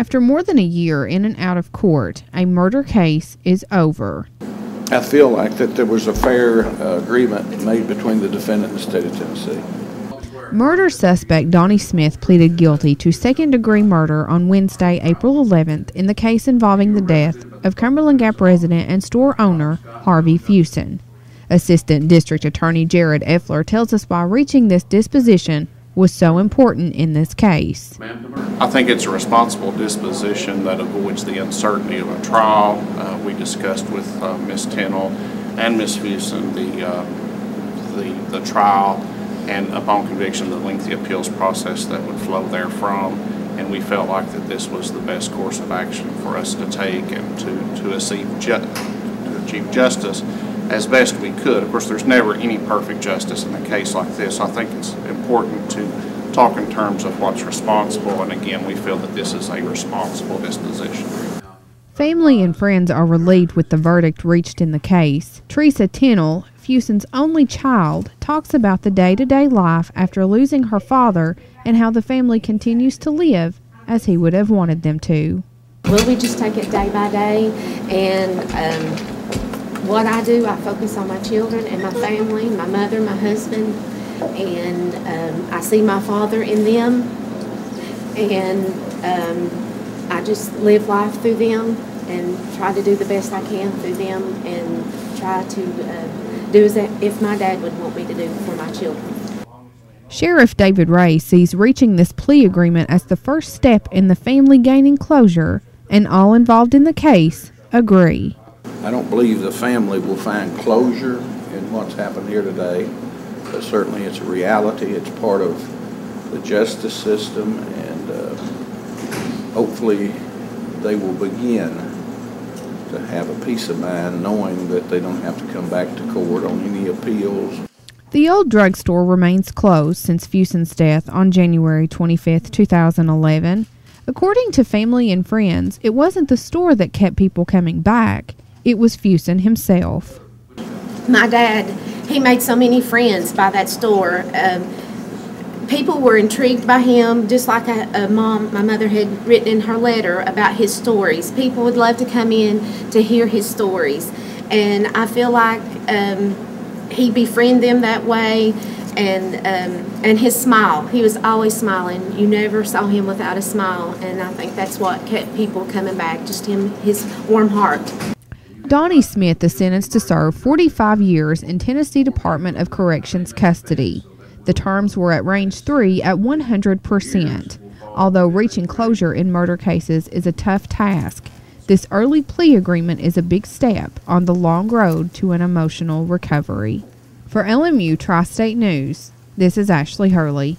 After more than a year in and out of court, a murder case is over. I feel like that there was a fair agreement made between the defendant and the state of Tennessee. Murder suspect Donnie Smith pleaded guilty to second-degree murder on Wednesday, April 11th, in the case involving the death of Cumberland Gap resident and store owner Harvey Fuson. Assistant District Attorney Jared Effler tells us why reaching this disposition was so important in this case. I think it's a responsible disposition that avoids the uncertainty of a trial. We discussed with Ms. Tennell and Ms. Fuson the trial, and upon conviction the lengthy appeals process that would flow therefrom, and we felt like that this was the best course of action for us to take and to achieve justice as best we could. Of course, there's never any perfect justice in a case like this. I think it's important to talk in terms of what's responsible, and again, we feel that this is a responsible disposition. Family and friends are relieved with the verdict reached in the case. Teresa Tennell, Fuson's only child, talks about the day-to-day life after losing her father and how the family continues to live as he would have wanted them to. Well, we just take it day by day, and what I do, I focus on my children and my family, my mother, my husband, and I see my father in them, and I just live life through them and try to do the best I can through them, and try to do as if my dad would want me to do for my children. Sheriff David Ray sees reaching this plea agreement as the first step in the family gaining closure, and all involved in the case agree. I don't believe the family will find closure in what's happened here today, but certainly it's a reality. It's part of the justice system, and hopefully they will begin to have a peace of mind knowing that they don't have to come back to court on any appeals. The old drugstore remains closed since Fuson's death on January 25, 2011. According to family and friends, it wasn't the store that kept people coming back. It was Fuson himself. My dad, he made so many friends by that store. People were intrigued by him, just like my mother had written in her letter about his stories. People would love to come in to hear his stories. And I feel like he befriended them that way. And his smile, he was always smiling. You never saw him without a smile. And I think that's what kept people coming back, just his warm heart. Donnie Smith is sentenced to serve 45 years in Tennessee Department of Corrections custody. The terms were at range 3 at 100%. Although reaching closure in murder cases is a tough task, this early plea agreement is a big step on the long road to an emotional recovery. For LMU Tri-State News, this is Ashley Hurley.